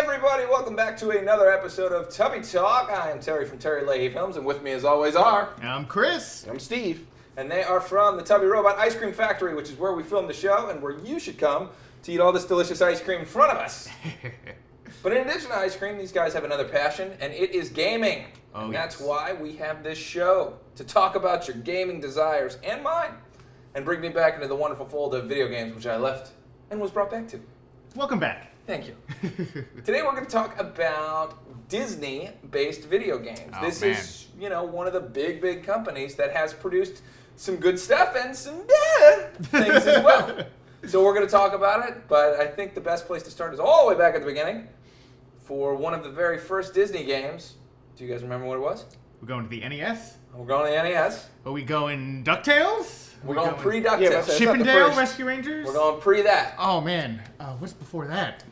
everybody, welcome back to another episode of Tubby Talk. I am Terry from Terry Leahy Films, and with me as always are... I'm Chris. I'm Steve. And they are from the Tubby Robot Ice Cream Factory, which is where we film the show and where you should come to eat all this delicious ice cream in front of us. But in addition to ice cream, these guys have another passion, and it is gaming. And that's why we have this show, to talk about your gaming desires and mine, and bring me back into the wonderful fold of video games which I left and was brought back to. Welcome back. Thank you. Today we're going to talk about Disney-based video games. This is, one of the big companies that has produced some good stuff and some things as well. So we're going to talk about it, but I think the best place to start is all the way back at the beginning for one of the very first Disney games. Do you guys remember what it was? We're going to the NES. We're going to the NES. Are we going DuckTales? We're going pre-DuckTales. Chip and Dale Rescue Rangers? We're going pre that. Oh, man. What's before that?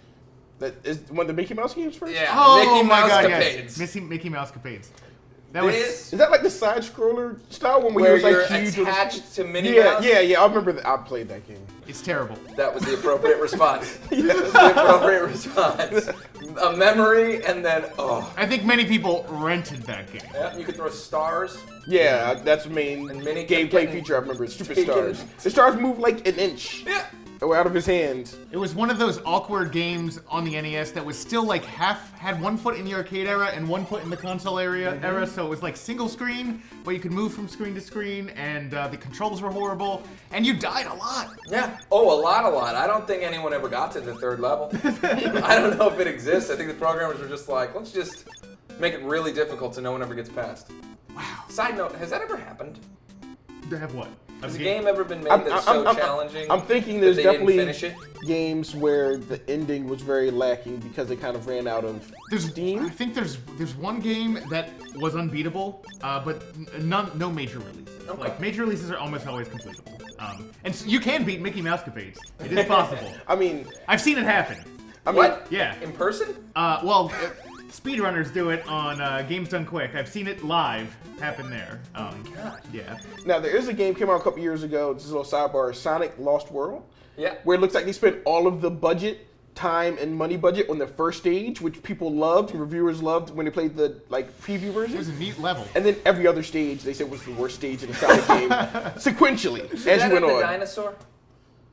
That is one of the Mickey Mouse games first? Yeah, Oh, Mickey my God, Mousecapades. yes. Mickey Mousecapades. Is that like the side scroller style one where you was you're like huge? attached to Minnie Mouse? Yeah. I remember that. I played that game. It's terrible. That was the appropriate response. That was the appropriate response. A memory, and then, I think many people rented that game. Yeah, you could throw stars. Yeah, that's the main And Minnie gameplay feature I remember. Stupid taken. stars. The stars move like an inch. Yeah. Out of his hands. It was one of those awkward games on the NES that was still like had 1 foot in the arcade era and 1 foot in the console era, so it was like single screen, but you could move from screen to screen, and the controls were horrible, and you died a lot. Yeah. Oh, a lot. I don't think anyone ever got to the third level. I don't know if it exists. I think the programmers were just like, let's just make it really difficult so no one ever gets past. Wow. Side note, has that ever happened? To have what? Has a game ever been made that's so challenging? I'm thinking there's that they definitely didn't finish it? games where the ending was very lacking because they kind of ran out of steam. I think there's one game that was unbeatable, but no major releases. Okay. Like major releases are almost always completable. And so you can beat Mickey Mousecapades. It is possible. I mean, I've seen it happen. What? Yeah. In person? Speedrunners do it on Games Done Quick. I've seen it live happen there. Oh my God. Yeah. now there is a game came out a couple years ago. It's a little sidebar: Sonic Lost World. Yeah. Where it looks like they spent all of the budget, time, and money budget on the first stage, which people loved, reviewers loved when they played the preview version. It was a neat level. And then every other stage they said was the worst stage in the Sonic game, sequentially as you went on. Dinosaur?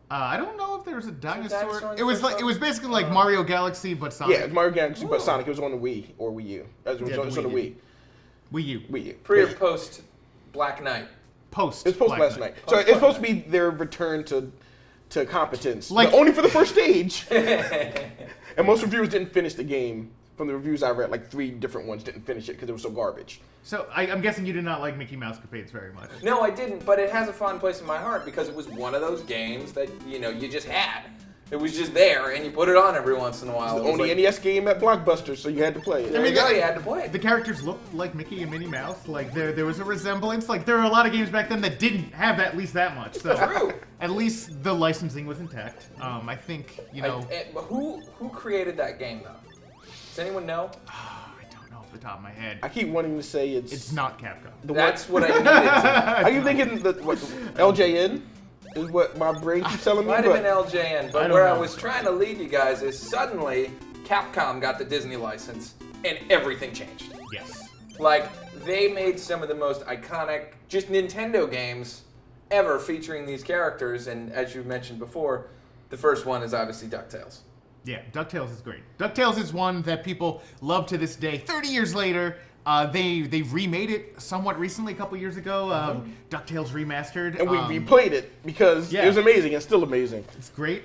I don't know if there was a dinosaur. dinosaur in the It was first like one? basically like Mario Galaxy, but Sonic. Yeah, Mario Galaxy, but Sonic. It was on the Wii or Wii U. It was on the Wii. Wii U. Wii U. Pre or post Black Knight? Post. It was post Black last Knight. night. So it's supposed to be their return to competence. Like- But only for the first stage. And most reviewers didn't finish the game. From the reviews I read, like 3 different ones didn't finish it because it was so garbage. So I'm guessing you did not like Mickey Mousecapades very much. No, I didn't, but it has a fond place in my heart because it was one of those games that, you just had. It was just there, and you put it on every once in a while. It was the only NES game at Blockbuster, so you had to play it. There you go, you had to play it. The characters looked like Mickey and Minnie Mouse. Like there was a resemblance. Like there were a lot of games back then that didn't have at least that much. So True. at least the licensing was intact. I think Who created that game, though? Does anyone know? I don't know off the top of my head. I keep wanting to say It's not Capcom. That's what I needed to. I keep thinking LJN is what my brain keeps telling me. Might have But been LJN, but where I was trying to lead you guys is suddenly Capcom got the Disney license and everything changed. Yes. Like, they made some of the most iconic, just Nintendo games ever featuring these characters, and as you mentioned before, the first one is obviously DuckTales. Yeah, DuckTales is great. DuckTales is one that people love to this day. 30 years later, they remade it somewhat recently, a couple years ago. DuckTales Remastered. and we replayed it because it was amazing. It's still amazing. It's great.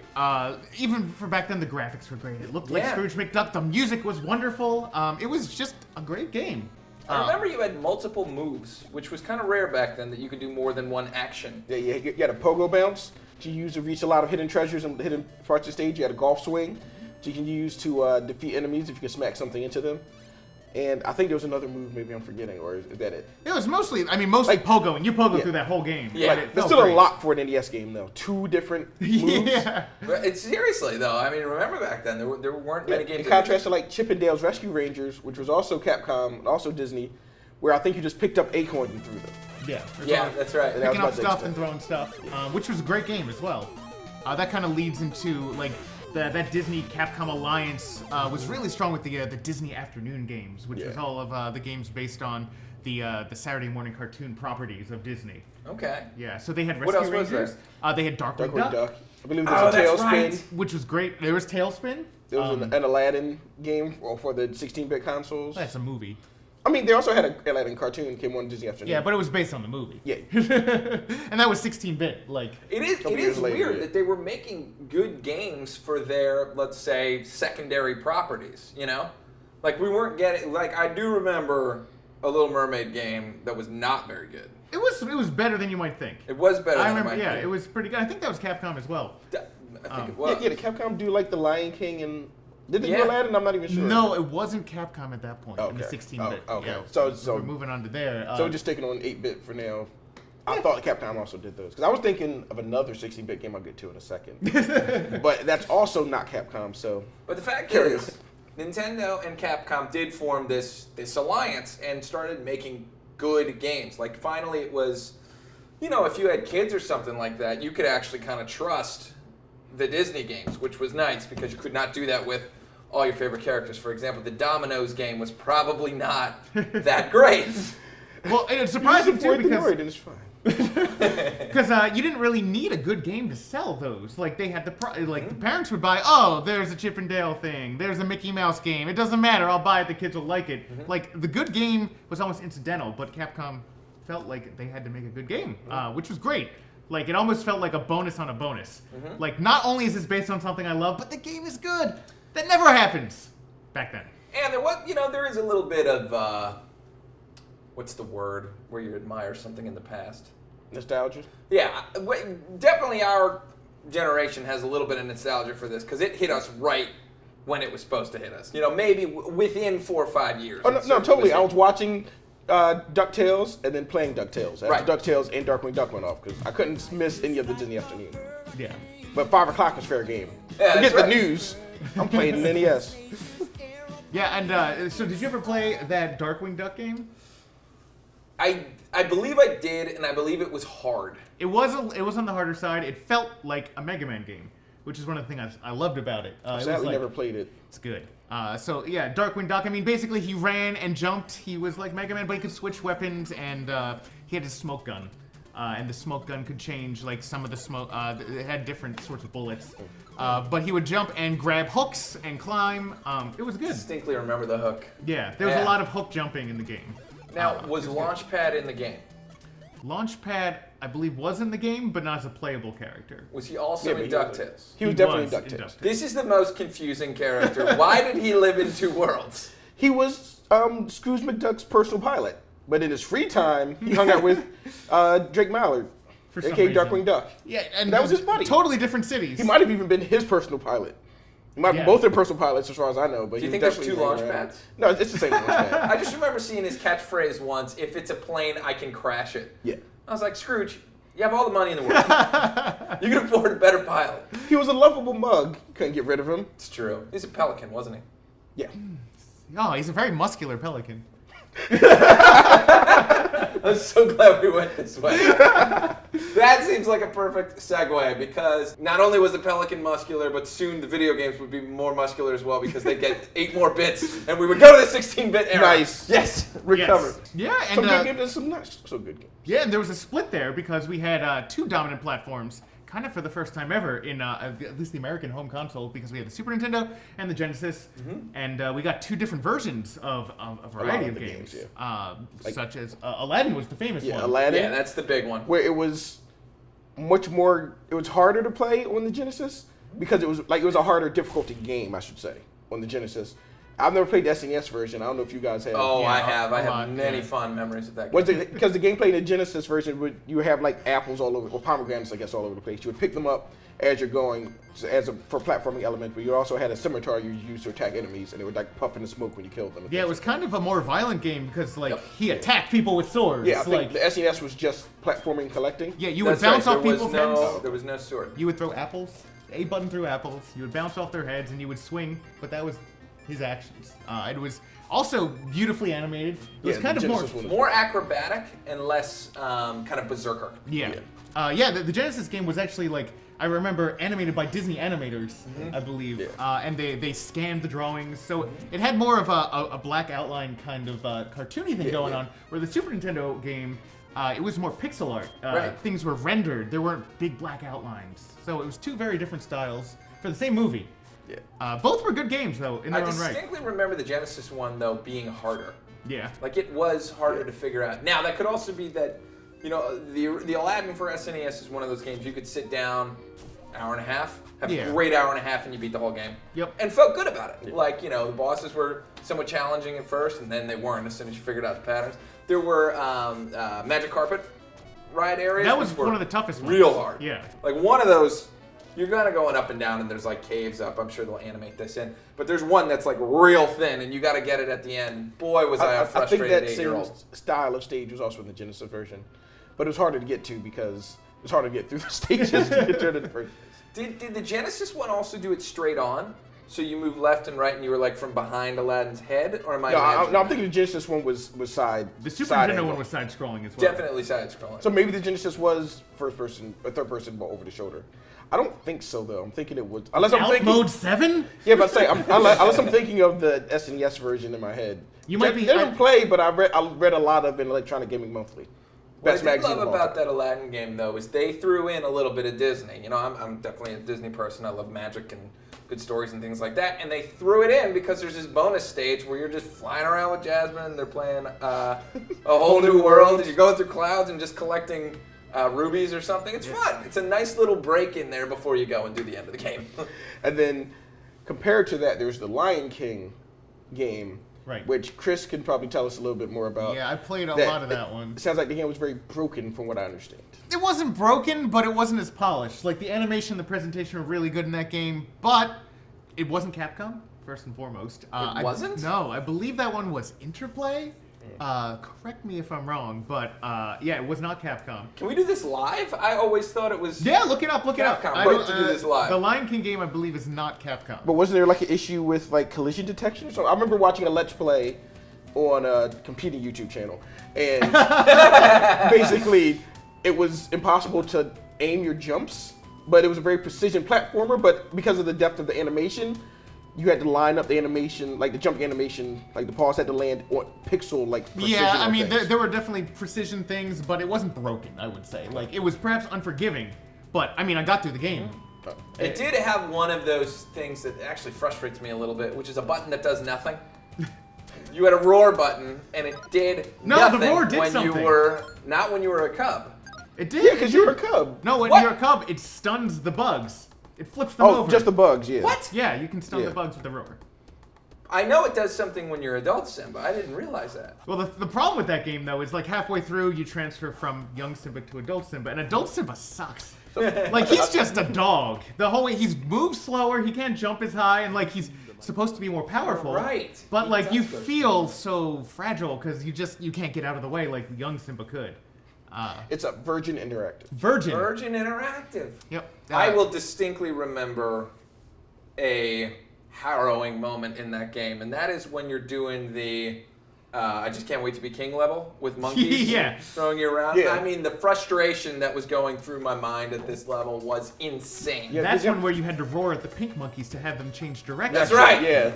Even for back then, the graphics were great. It looked like Yeah. Scrooge McDuck. The music was wonderful. It was just a great game. I remember you had multiple moves, which was kind of rare back then, that you could do more than one action. Yeah, you had a pogo bounce to use to reach a lot of hidden treasures and hidden parts of the stage. You had a golf swing, which you can use to defeat enemies if you can smack something into them. And I think there was another move maybe I'm forgetting, or is that it? It was mostly pogoing. You pogo through that whole game. Yeah. But Like, it There's felt still great. a lot for an NES game, though. 2 different moves. Yeah. But it's seriously though. I mean, remember back then there weren't many games. In contrast to like Chip and Dale's Rescue Rangers, which was also Capcom and also Disney, where I think you just picked up acorns and threw them. Yeah. Yeah, that's right. Picking up stuff and throwing stuff, which was a great game as well. That kind of leads into like that Disney Capcom alliance was really strong with the Disney afternoon games, which was all of the games based on the Saturday morning cartoon properties of Disney. Okay. Yeah, so they had What Rescue else was Rangers. They had Darkwing Duck, I believe there's a Tailspin. right. which was great. There was Tailspin. There was an Aladdin game for the 16-bit consoles. That's a movie. I mean, they also had an Aladdin cartoon came on Disney Afternoon. Yeah, but it was based on the movie. Yeah. And that was 16-bit. Like, It is weird that they were making good games for their, let's say, secondary properties, you know? Like, we weren't getting... Like, I do remember a Little Mermaid game that was not very good. it was better than you might think. It was better I than remember, it might yeah, be. it was pretty good. I think that was Capcom as well. I think it was. Yeah, did Capcom do like the Lion King and... Did they Yeah. do Aladdin? I'm not even sure. No, it wasn't Capcom at that point in the Okay. 16-bit. Oh, okay. Yeah, So we're moving on to there. So we're just sticking on 8-bit for now. I thought Capcom also did those. Because I was thinking of another 16-bit game I'll get to in a second. But that's also not Capcom, so... But the fact Carry is, Nintendo and Capcom did form this alliance and started making good games. Like, finally it was, you know, if you had kids or something like that, you could actually kind of trust the Disney games, which was nice because you could not do that with all your favorite characters. For example, the Dominoes game was probably not that great. Well, and it's surprising too Avoid the because... Noid and it's fine. Because you didn't really need a good game to sell those. Like they had the the parents would buy. Oh, there's a Chip and Dale thing. There's a Mickey Mouse game. It doesn't matter. I'll buy it. The kids will like it. Like the good game was almost incidental, but Capcom felt like they had to make a good game, which was great. Like it almost felt like a bonus on a bonus. Like not only is this based on something I love, but the game is good. That never happens back then. And there was, you know, there is a little bit of what's the word where you admire something in the past? Nostalgia? Yeah, definitely our generation has a little bit of nostalgia for this because it hit us right when it was supposed to hit us. You know, maybe within 4 or 5 years. Oh, no, totally. I was watching DuckTales and then playing DuckTales. After DuckTales and Darkwing Duck went off because I couldn't miss any of the Disney Afternoon. Yeah. But 5 o'clock was fair game. Yeah, Forget that's the news. I'm playing an NES. Yeah, and so did you ever play that Darkwing Duck game? I believe I did, and I believe it was hard. It was on the harder side. It felt like a Mega Man game, which is one of the things I loved about it. Sadly, never played it. It's good. So yeah, Darkwing Duck. I mean, basically he ran and jumped. He was like Mega Man, but he could switch weapons, and he had his smoke gun. And the smoke gun could change, like some of the smoke. It had different sorts of bullets. But he would jump and grab hooks and climb. It was good. Distinctly remember the hook. Yeah, there was a lot of hook jumping in the game. Now, was Launchpad in the game? Launchpad, I believe, was in the game, but not as a playable character. Was he also in DuckTales? He was definitely in DuckTales. This is the most confusing character. Why did he live in 2 worlds? He was Scrooge McDuck's personal pilot. But in his free time, he hung out with Drake Mallard, a.k.a. Darkwing Duck. Yeah, and that was his buddy. Totally different cities. He might have even been his personal pilot. He might be both their personal pilots, as far as I know. But do you think there's 2 Launchpads? No, it's the same Launchpad. I just remember seeing his catchphrase once, if it's a plane, I can crash it. Yeah. I was like, Scrooge, you have all the money in the world. You can afford a better pilot. He was a lovable mug. Couldn't get rid of him. It's true. He's a pelican, wasn't he? Yeah. Oh, he's a very muscular pelican. I'm so glad we went this way. That seems like a perfect segue because not only was the Pelican muscular, but soon the video games would be more muscular as well because they'd get 8 more bits and we would go to the 16-bit era. Nice. Yes. Recovered. Yes. Yeah, and some good games and some not so good games. Yeah, and there was a split there because we had 2 dominant platforms, kind of for the first time ever in at least the American home console, because we had the Super Nintendo and the Genesis, and we got 2 different versions of a variety of games, such as Aladdin was the famous one. Aladdin. Yeah, that's the big one. Where it was much more, it was harder to play on the Genesis because it was a harder difficulty game, I should say, on the Genesis. I've never played the SNES version. I don't know if you guys have. Oh, Yeah, I have. I have lot, many yeah. fond memories of that game. Was it because the gameplay in the Genesis version you have like apples all over, or pomegranates, I guess, all over the place. You would pick them up as you're going for platforming element, but you also had a scimitar you used to attack enemies, and it would like puff in the smoke when you killed them. Yeah, it was kind of a more violent game because he attacked people with swords. Yeah, I think the SNES was just platforming and collecting. Yeah, you would bounce off people's heads. There was no sword. You would throw apples. A button threw apples. You would bounce off their heads and you would swing, but that was his actions. It was also beautifully animated. It was kind of more acrobatic and less kind of berserker. Yeah. The Genesis game was actually like, I remember animated by Disney animators, I believe, and they scanned the drawings. So it had more of a black outline kind of cartoony thing going on, where the Super Nintendo game, it was more pixel art. Things were rendered. There weren't big black outlines. So it was two very different styles for the same movie. Both were good games, though, in their own right. I distinctly remember the Genesis one, though, being harder. Yeah. Like, it was harder to figure out. Now, that could also be that, you know, the Aladdin for SNES is one of those games you could sit down, hour and a half, have a great hour and a half, and you beat the whole game. Yep. And felt good about it. Like, you know, the bosses were somewhat challenging at first, and then they weren't as soon as you figured out the patterns. There were magic carpet ride areas. That was one of the toughest ones. Real hard. Yeah. Like, one of those, you're kind of going up and down, and there's like caves up. I'm sure they'll animate this in. But there's one that's like real thin, and you got to get it at the end. Boy, was I a frustrated 8-year-old. I think that same style of stage was also in the Genesis version. But it was harder to get to because it was harder to get through the stages to get to the first place. Did the Genesis one also do it straight on? So you move left and right, and you were like from behind Aladdin's head, or am I? No, I'm thinking the Genesis one was side. The Super Nintendo one was side scrolling as well. Definitely side scrolling. So maybe the Genesis was first person, or third person, but over the shoulder. I don't think so though. I'm thinking it was. Unless I'm thinking Mode 7. Yeah, but unless I'm thinking of the SNES version in my head. You might be. Never played, but I read a lot of it in Electronic Gaming Monthly. What I did love about that Aladdin game, though, is they threw in a little bit of Disney. You know, I'm definitely a Disney person. I love magic and good stories and things like that. And they threw it in because there's this bonus stage where you're just flying around with Jasmine and they're playing a whole new world. And you're going through clouds and just collecting rubies or something. It's fun. It's a nice little break in there before you go and do the end of the game. And then compared to that, there's the Lion King game. Right. Which Chris can probably tell us a little bit more about. Yeah, I played a lot of that one. It sounds like the game was very broken from what I understand. It wasn't broken, but it wasn't as polished. Like, the animation and the presentation were really good in that game, but it wasn't Capcom, first and foremost. It wasn't? No, I believe that one was Interplay. Correct me if I'm wrong, but yeah, it was not Capcom. Can we do this live? I always thought it was. Yeah, look it up. Capcom. I don't to do this live. The Lion King game, I believe, is not Capcom. But wasn't there like an issue with like collision detection or something? I remember watching a Let's Play on a competing YouTube channel, and basically it was impossible to aim your jumps, but it was a very precision platformer. But because of the depth of the animation, you had to line up the animation, like the jump animation, like the paws had to land on pixel, like precision. Yeah, I mean, there were definitely precision things, but it wasn't broken, I would say. Like, it was perhaps unforgiving, but, I mean, I got through the game. It did have one of those things that actually frustrates me a little bit, which is a button that does nothing. You had a roar button, and it did nothing the roar did when something. you were, not when you were a cub. It did. Yeah, because you were a cub. No, when What? you're a cub, it stuns the bugs. It flips them over. Just the bugs, yeah. What? Yeah, you can stun the bugs with the roar. I know it does something when you're adult Simba. I didn't realize that. Well, the problem with that game, though, is like halfway through, you transfer from young Simba to adult Simba, and adult Simba sucks. Like, he's just a dog. The whole way, he's moves slower, he can't jump as high, and like, he's supposed to be more powerful. Right. But He like, does you go feel so fragile because you can't get out of the way like young Simba could. It's a Virgin Interactive. Virgin Interactive. Yep. I will distinctly remember a harrowing moment in that game, and that is when you're doing the I just can't wait to be king level with monkeys throwing you around. Yeah. I mean, the frustration that was going through my mind at this level was insane. Yeah. That's one where you had to roar at the pink monkeys to have them change direction. That's right. Yeah.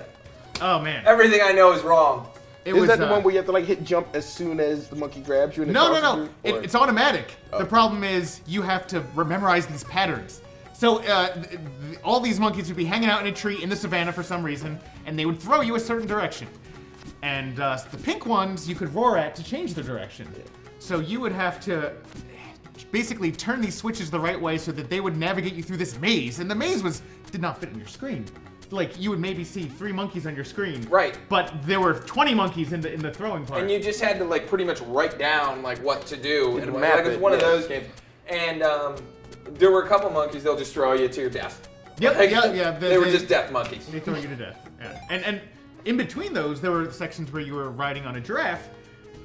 Oh man. Everything I know is wrong. Is that the one where you have to like hit jump as soon as the monkey grabs you? And No. It's automatic. The problem is you have to memorize these patterns. So all these monkeys would be hanging out in a tree in the savannah for some reason, and they would throw you a certain direction. And the pink ones you could roar at to change the direction. So you would have to basically turn these switches the right way so that they would navigate you through this maze. And the maze did not fit in your screen. Like, you would maybe see 3 monkeys on your screen. Right. But there were 20 monkeys in the throwing part. And you just had to like pretty much write down like what to do. And And map like, it was it, one of yeah. those games. And there were a couple monkeys, they'll just throw you to your death. Yep, Like, yeah. They were just death monkeys. They throw you to death. Yeah. And in between those, there were sections where you were riding on a giraffe.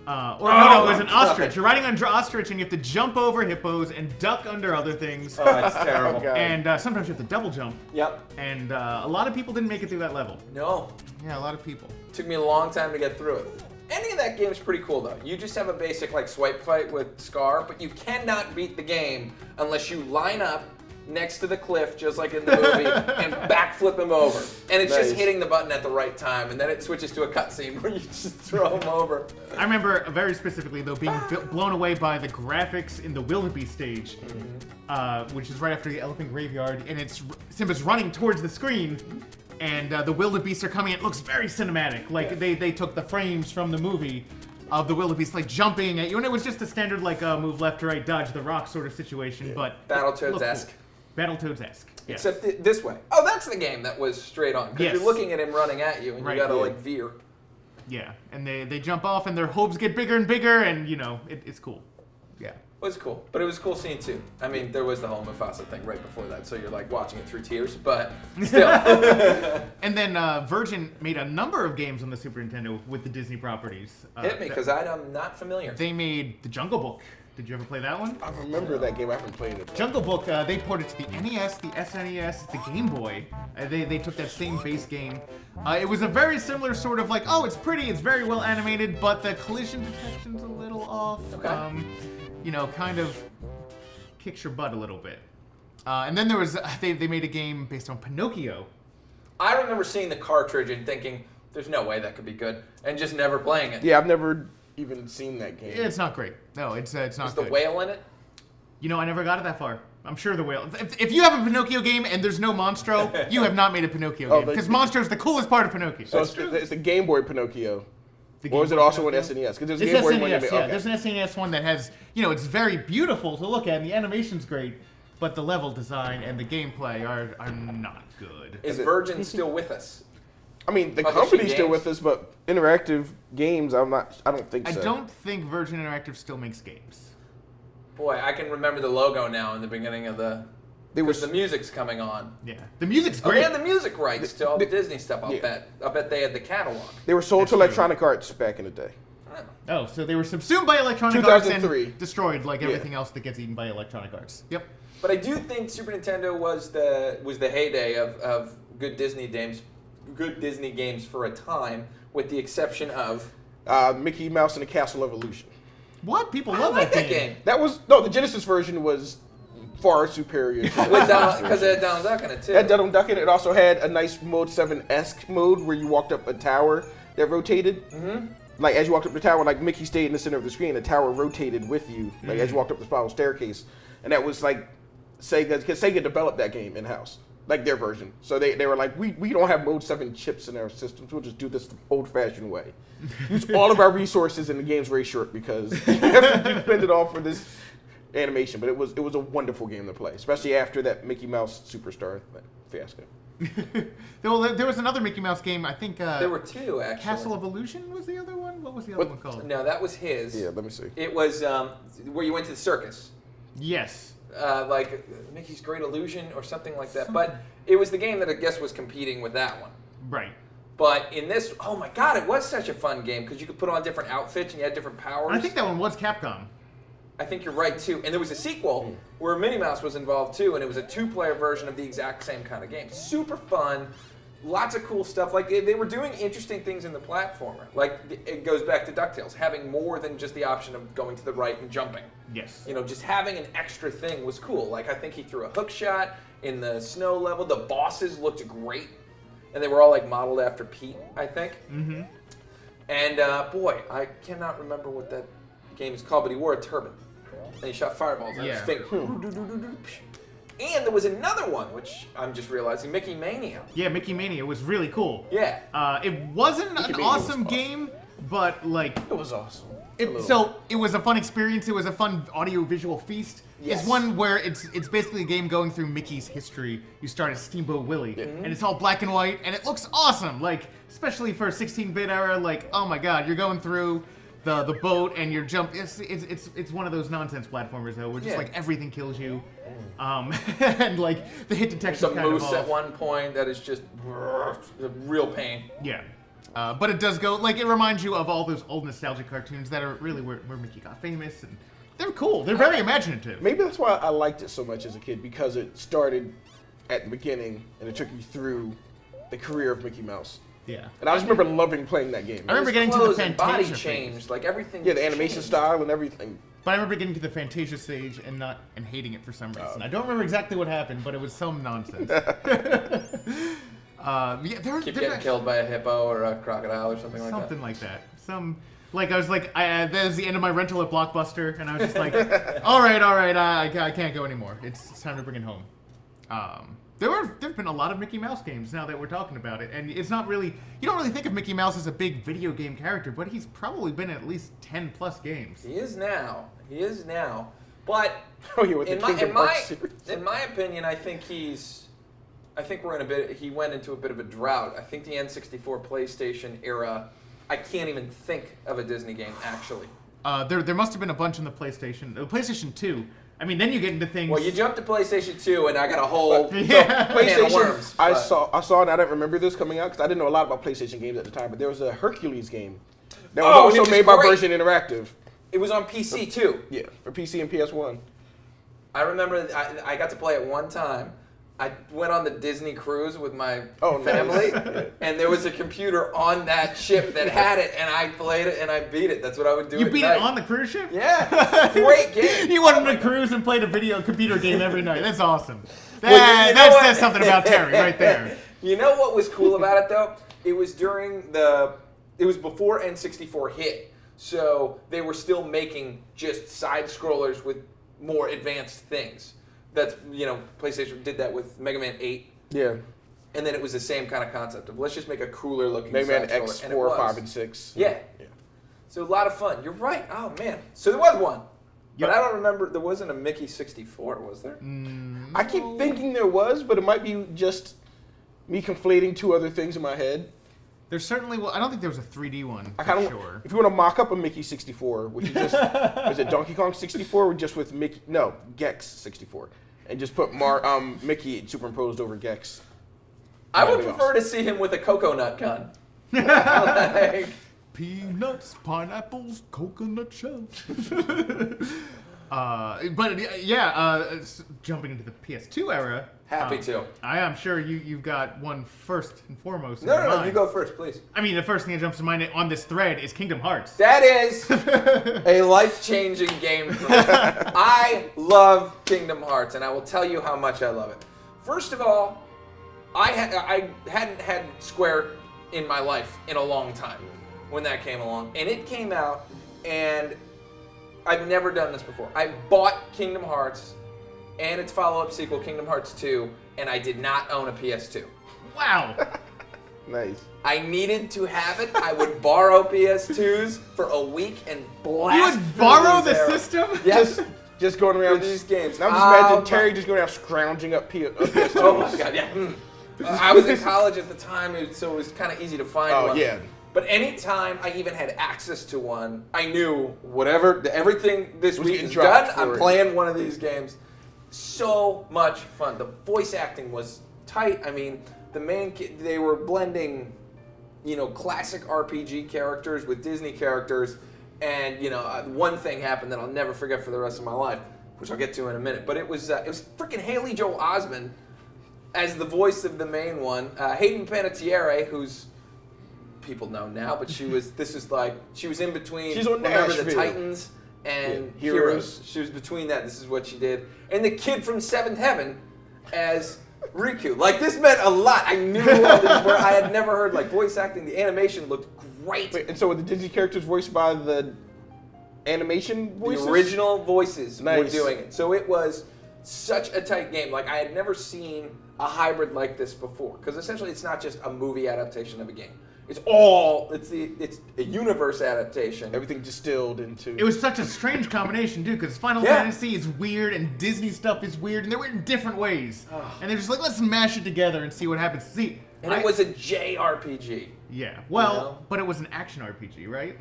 It was an ostrich. You're riding on an ostrich, and you have to jump over hippos and duck under other things. Oh, that's terrible. And sometimes you have to double jump. Yep. And a lot of people didn't make it through that level. No. Yeah, a lot of people. Took me a long time to get through it. Ending of that game is pretty cool though. You just have a basic like swipe fight with Scar, but you cannot beat the game unless you line up next to the cliff, just like in the movie, and backflip him over. And it's just hitting the button at the right time, and then it switches to a cutscene where you just throw him over. I remember very specifically, though, being blown away by the graphics in the wildebeest stage, which is right after the elephant graveyard, and Simba's running towards the screen, and the wildebeest are coming. It looks very cinematic. Like, they took the frames from the movie of the wildebeest, like, jumping at you, and it was just a standard, like, move left to right, dodge the rock sort of situation, but... Battletoads-esque. Cool. Battletoads-esque. Yes. Except this way. Oh, that's the game that was straight on. Because you're looking at him running at you, and you gotta, like, veer. Yeah, and they jump off, and their hooves get bigger and bigger, and, you know, it's cool. Yeah. It was cool, but it was cool scene too. I mean, there was the whole Mufasa thing right before that, so you're like watching it through tears, but still. And then Virgin made a number of games on the Super Nintendo with the Disney properties. Hit me, because I'm not familiar. They made the Jungle Book. Did you ever play that one? I remember that game. I haven't played it. Jungle Book, they ported to the NES, the SNES, the Game Boy. They took that same base game. It was a very similar sort of like, oh, it's pretty, it's very well animated, but the collision detection's a little off. Okay. You know, kind of kicks your butt a little bit. And then there was, they made a game based on Pinocchio. I remember seeing the cartridge and thinking, there's no way that could be good, and just never playing it. Yeah, I've never even seen that game. It's not great. No, it's not Is good. the whale in it? You know, I never got it that far. I'm sure the whale. If you have a Pinocchio game and there's no Monstro, you have not made a Pinocchio game. Because Monstro's the coolest part of Pinocchio. So it's the Game Boy Pinocchio. Or is it also an SNES? Because there's a Game Boy one. Yeah, there's an SNES one that has, you know, it's very beautiful to look at, and the animation's great, but the level design and the gameplay are not good. Is Virgin still with us? I mean, the company's still with us, but Interactive Games, I don't think so. I don't think Virgin Interactive still makes games. Boy, I can remember the logo now in the beginning of the... Because the music's coming on. Yeah, the music's great. Oh, they had the music rights to all the Disney stuff, I'll bet. I bet they had the catalog. They were sold to Electronic Arts back in the day. Oh, so they were subsumed by Electronic 2003. Arts and destroyed like everything else that gets eaten by Electronic Arts. Yep. But I do think Super Nintendo was the heyday of good Disney games for a time, with the exception of Mickey Mouse and the Castle of Illusion. What? People I love like that game. The Genesis version was far superior. Because it had Donald Duck in it too. It had Donald Duck in it. It also had a nice Mode 7-esque mode where you walked up a tower that rotated. Mm-hmm. Like as you walked up the tower, like Mickey stayed in the center of the screen, the tower rotated with you, like as you walked up the spiral staircase. And that was like Sega, because Sega developed that game in-house, like their version. So they were like, we don't have Mode 7 chips in our systems, we'll just do this the old-fashioned way. Use all of our resources, and the game's very short because you have to spend it all for this animation. But it was a wonderful game to play, especially after that Mickey Mouse Superstar fiasco. There was another Mickey Mouse game, I think. There were two, actually. Castle of Illusion was the other one? What was the other one called? No, that was his. Yeah, let me see. It was where you went to the circus. Yes. Like Mickey's Great Illusion or something like that. But it was the game that I guess was competing with that one. Right. But in this, oh my God, it was such a fun game because you could put on different outfits and you had different powers. I think that one was Capcom. I think you're right too. And there was a sequel where Minnie Mouse was involved too, and it was a two-player version of the exact same kind of game. Super fun, lots of cool stuff. Like they were doing interesting things in the platformer. Like it goes back to DuckTales, having more than just the option of going to the right and jumping. Yes. You know, just having an extra thing was cool. Like I think he threw a hook shot in the snow level. The bosses looked great, and they were all like modeled after Pete, I think. Mm-hmm. And boy, I cannot remember what that game is called, but he wore a turban. And he shot fireballs out of his finger. And there was another one, which I'm just realizing, Mickey Mania. Yeah, Mickey Mania was really cool. Yeah. It wasn't an awesome game, but like... It was awesome. So it was a fun experience. It was a fun audio-visual feast. Yes. It's one where it's basically a game going through Mickey's history. You start as Steamboat Willie, and it's all black and white, and it looks awesome. Like, especially for a 16-bit era, like, oh my God, you're going through the boat and you're jumping. It's one of those nonsense platformers though, where just like everything kills you, and like the hit detection. There's a moose at one point that is just a real pain. Yeah. But it does go, like, it reminds you of all those old nostalgic cartoons that are really where Mickey got famous, and they're cool. They're very imaginative. Maybe that's why I liked it so much as a kid, because it started at the beginning and it took you through the career of Mickey Mouse. Yeah. And I just remember loving playing that game. I remember getting to the Fantasia body phase. changed, like everything. Yeah, the animation changed. style and everything. But I remember getting to the Fantasia stage and hating it for some reason. I don't remember exactly what happened, but it was some nonsense. Keep getting killed by a hippo or a crocodile or something like that. Something like that. That was the end of my rental at Blockbuster, and I was just like, all right, I can't go anymore. It's time to bring it home. There've been a lot of Mickey Mouse games now that we're talking about it, and it's not really, you don't really think of Mickey Mouse as a big video game character, but he's probably been in at least 10 plus games. He is now. But in my opinion, I think he went into a bit of a drought. I think the N64 PlayStation era, I can't even think of a Disney game actually. There must have been a bunch in the PlayStation 2. I mean, then you get into things. Well, you jumped to PlayStation 2, and I got a whole PlayStation. can of worms. I saw, and I don't remember this coming out because I didn't know a lot about PlayStation games at the time. But there was a Hercules game that was also made by Virgin Interactive. It was on PC too. Yeah, for PC and PS1. I remember I got to play it one time. I went on the Disney cruise with my family, and there was a computer on that ship that had it, and I played it and I beat it. That's what I would do. You beat it on the cruise ship? Yeah, great game. You went on a cruise and played a computer game every night. That's awesome. That says something about Terry right there. You know what was cool about it though? It was before N64 hit, so they were still making just side scrollers with more advanced things. That's, PlayStation did that with Mega Man 8. Yeah. And then it was the same kind of concept of let's just make a cooler looking Mega Man side X, scroller. 4, 5, and 6. Yeah. So a lot of fun. You're right. Oh, man. So there was one. Yep. But I don't remember, there wasn't a Mickey 64, was there? I keep thinking there was, but it might be just me conflating two other things in my head. There's certainly, I don't think there was a 3D one, sure. If you want to mock up a Mickey 64, which is just, is it Donkey Kong 64 or just with Mickey, no, Gex 64, and just put Mickey superimposed over Gex. I would prefer to see him with a coconut gun. Peanuts, pineapples, coconut shells. Jumping into the PS2 era. Happy to. I am sure you've got one first and foremost. No, you go first, please. I mean, the first thing that jumps to mind on this thread is Kingdom Hearts. That is a life-changing game for me. I love Kingdom Hearts, and I will tell you how much I love it. First of all, I hadn't had Square in my life in a long time when that came along, and it came out, and I've never done this before. I bought Kingdom Hearts and its follow-up sequel, Kingdom Hearts 2, and I did not own a PS2. Wow. Nice. I needed to have it. I would borrow PS2s for a week and blast. You would borrow the system? Yes. Just going around these games. Now I'm just imagining Terry just going around scrounging up PS2s. Oh my god, yeah. I was in college at the time, so it was kind of easy to find one. Oh, yeah. But anytime I even had access to one, I knew everything this week is done, I'm playing one of these games. So much fun. The voice acting was tight. I mean, they were blending, classic RPG characters with Disney characters, and one thing happened that I'll never forget for the rest of my life, which I'll get to in a minute. But it was freaking Haley Joel Osment as the voice of the main one. Hayden Panettiere, who's people know now, but she was in between. She's on Remember Nashville. the Titans and Heroes. She was between that. This is what she did. And the kid from Seventh Heaven as Riku. This meant a lot. I knew who all these were. I had never heard voice acting. The animation looked great. Wait, and so were the Disney characters voiced by the animation voices? The original voices were Nice. doing it. So it was such a tight game. I had never seen a hybrid like this before. Because essentially it's not just a movie adaptation of a game. It's a universe adaptation. Everything distilled into... It was such a strange combination, dude, because Final Fantasy is weird and Disney stuff is weird, and they're weird in different ways. And they're just let's mash it together and see what happens. It was a JRPG. Yeah, well, but it was an action RPG, right?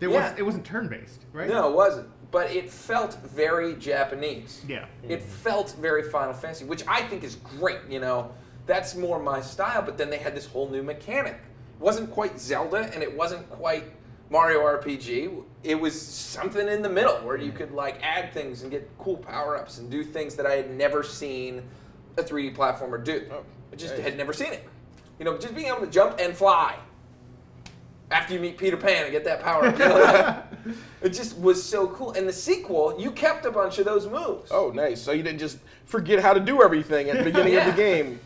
It wasn't turn-based, right? No, it wasn't. But it felt very Japanese. Yeah. It felt very Final Fantasy, which I think is great, That's more my style, but then they had this whole new mechanic. It wasn't quite Zelda, and it wasn't quite Mario RPG. It was something in the middle where you could add things and get cool power-ups and do things that I had never seen a 3D platformer do. I just had never seen it. Just being able to jump and fly after you meet Peter Pan and get that power-up. It just was so cool. And the sequel, you kept a bunch of those moves. Oh, nice. So you didn't just forget how to do everything at the beginning of the game.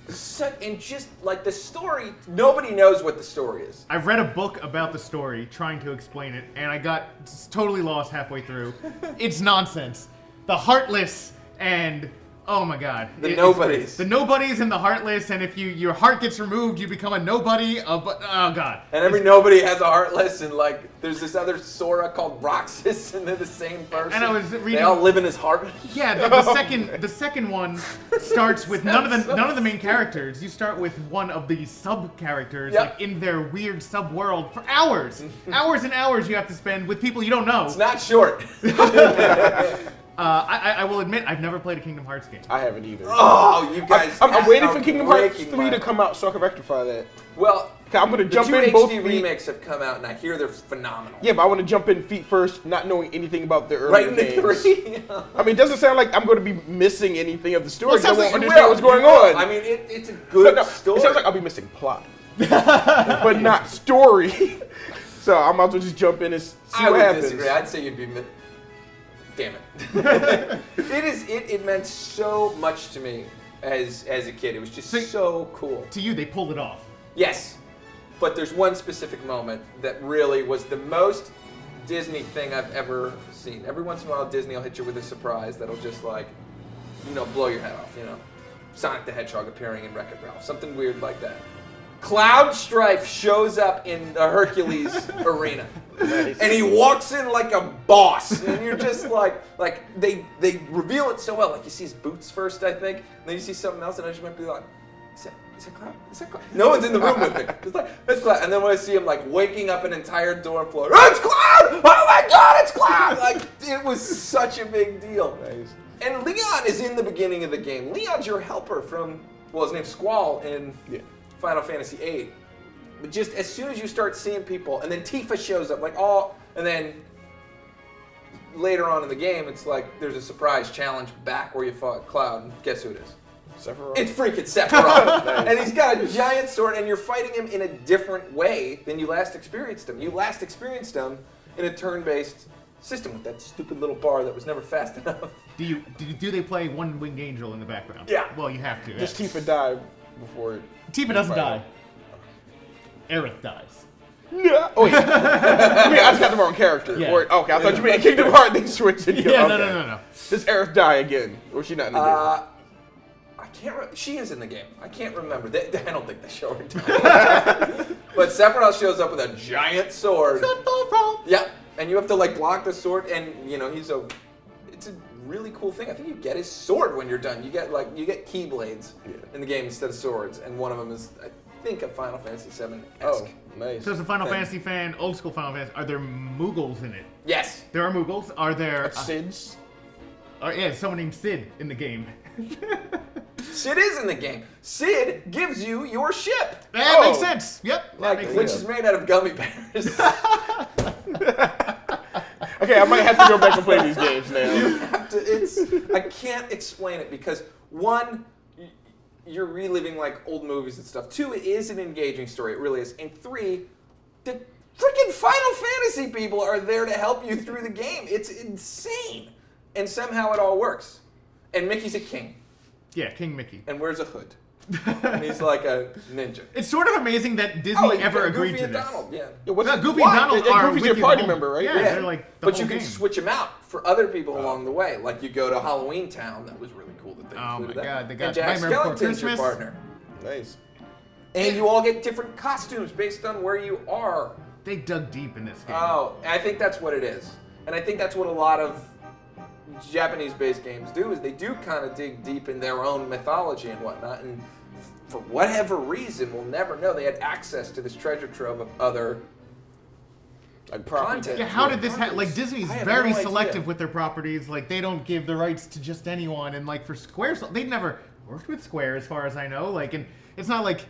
And just like the story, nobody knows what the story is. I've read a book about the story, trying to explain it, and I got totally lost halfway through. It's nonsense. The Heartless and... Oh my God. The nobodies. The nobodies and the heartless, and if your heart gets removed, you become a nobody. Oh God. And every nobody has a heartless, and like there's this other Sora called Roxas, and they're the same person. And I was reading. They all live in his heart. Yeah, the second one starts with none of the main characters. You start with one of the sub characters, like in their weird sub world for hours, hours and hours you have to spend with people you don't know. It's not short. I will admit, I've never played a Kingdom Hearts game. I haven't either. Oh, you guys! I'm waiting for Kingdom Hearts 3 to come out so I can rectify that. Well, I'm gonna jump the in two both HD remakes have come out, and I hear they're phenomenal. Yeah, but I want to jump in feet first, not knowing anything about the earlier games. Right in the 3. I mean, it doesn't sound like I'm going to be missing anything of the story. Well, I won't understand what's going on. I mean, it's a good story. It sounds like I'll be missing plot, but not story. So I might as well just jump in and see what happens. Disagree. I'd say you'd be. Damn it! It meant so much to me as a kid. It was just so cool. To you, they pulled it off. Yes, but there's one specific moment that really was the most Disney thing I've ever seen. Every once in a while, Disney will hit you with a surprise that'll just like, blow your head off. Sonic the Hedgehog appearing in Wreck-It Ralph, something weird like that. Cloud Strife shows up in the Hercules arena. Nice. And he walks in like a boss, and you're just like they reveal it so well. Like you see his boots first, I think, and then you see something else, and I just might be like, is that Cloud? Is that Cloud? No one's in the room with me. It's like, that's Cloud. And then when I see him like waking up an entire dorm floor, it's Cloud! Oh my God, it's Cloud! Like it was such a big deal. Nice. And Leon is in the beginning of the game. Leon's your helper from, his name's Squall in Final Fantasy VIII. But just as soon as you start seeing people, and then Tifa shows up, and then later on in the game, it's like there's a surprise challenge back where you fought Cloud, and guess who it is? Sephiroth. It's freaking Sephiroth. Nice. And he's got a giant sword, and you're fighting him in a different way than you last experienced him. You last experienced him in a turn-based system with that stupid little bar that was never fast enough. Do they play One Winged Angel in the background? Yeah. Well, you have to. Just Tifa died before. Tifa doesn't die. Aerith dies. Yeah. Oh, yeah. I just got the wrong character. Yeah. Okay, I thought you meant Kingdom Hearts. They switched it. Yeah, okay. no. Does Aerith die again? Or is she not in the game? I can't. She is in the game. I can't remember. I don't think they show her die. But Sephiroth shows up with a giant sword. Yeah, and you have to block the sword, and it's a really cool thing. I think you get his sword when you're done. You get keyblades in the game instead of swords, and one of them is I think a Final Fantasy VII-esque. Oh, nice. So as a Final Fantasy fan, old school Final Fantasy, are there Moogles in it? Yes. There are Moogles. Are there Sids? Someone named Sid in the game. Sid is in the game. Sid gives you your ship. That makes sense. Yep. Which is made out of gummy bears. Okay, I might have to go back and play these games now. You have to. I can't explain it because one, you're reliving old movies and stuff. Two, it is an engaging story. It really is. And three, the freaking Final Fantasy people are there to help you through the game. It's insane. And somehow it all works. And Mickey's a king. Yeah, King Mickey. And wears a hood. And he's like a ninja. It's sort of amazing that Disney ever agreed Goofy to and this. Donald, yeah. Goofy and Donald are Goofy's with your you party the whole- member, right? Yeah, they're like the but whole you can game. switch them out for other people along the way. Like you go to Halloween Town, that was really cool that they Oh included my that. God, they got and Jack Nightmare Before Skellington's your Christmas. partner. Nice. And you all get different costumes based on where you are. They dug deep in this game. Oh, I think that's what it is. And I think that's what a lot of Japanese-based games do, is they do kind of dig deep in their own mythology and whatnot. And for whatever reason, we'll never know, they had access to this treasure trove of other content. Yeah, how did this happen? Disney's I have very no idea. selective with their properties. They don't give the rights to just anyone. And for Square, they've never worked with Square, as far as I know. And it's not like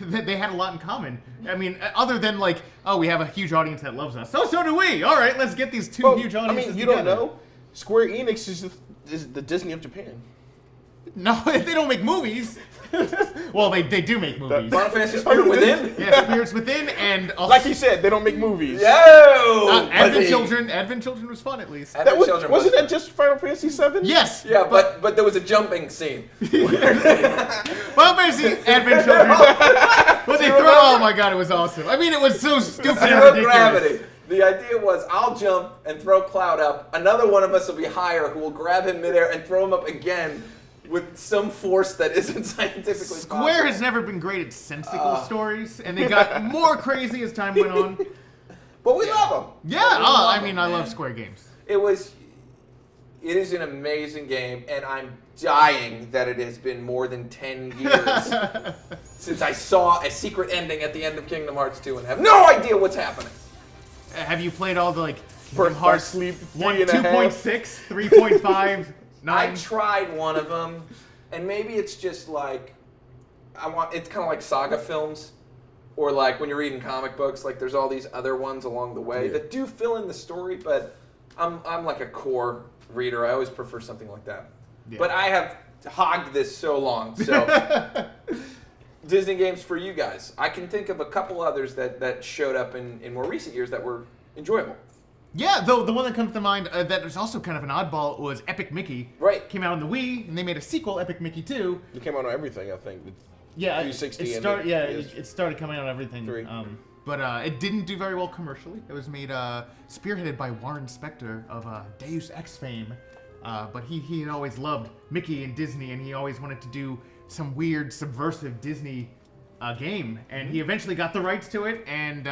they had a lot in common. I mean, other than we have a huge audience that loves us. So do we. All right, let's get these two huge audiences you together. don't know. Square Enix is the Disney of Japan. No, they don't make movies. Well, they do make movies. Final Fantasy Spirit Within? Yeah, Spirits Within, and Like he said, they don't make movies. Yo! Advent Children was fun at least. That wasn't that just Final Fantasy VII? Yes. Yeah, but there was a jumping scene. Final Fantasy Advent Children. But they throw. Oh my god, it was awesome. I mean, it was so stupid and Zero ridiculous. gravity. The idea was I'll jump and throw Cloud up. Another one of us will be higher who will grab him midair and throw him up again with some force that isn't scientifically Square possible. has never been great at sensical stories, and they got more crazy as time went on. But we love them. Yeah, I love Square games. It is an amazing game, and I'm dying that it has been more than 10 years since I saw a secret ending at the end of Kingdom Hearts 2 and have no idea what's happening. Have you played all the Birth Kingdom by Hearts Sleep 1, 3.5? 2.6, 3.5, 9? I tried one of them, and maybe it's just like it's kind of like saga films, or like when you're reading comic books, like there's all these other ones along the way that do fill in the story, but I'm like a core reader. I always prefer something like that. Yeah. But I have hogged this so long, so Disney games for you guys. I can think of a couple others that showed up in more recent years that were enjoyable. Yeah, the one that comes to mind that was also kind of an oddball was Epic Mickey. Right. Came out on the Wii, and they made a sequel, Epic Mickey 2. It came out on everything, I think. Yeah, 360 it started coming out on everything. 3. But it didn't do very well commercially. It was made spearheaded by Warren Spector of Deus Ex fame. But he had always loved Mickey and Disney, and he always wanted to do some weird, subversive Disney game. And he eventually got the rights to it, and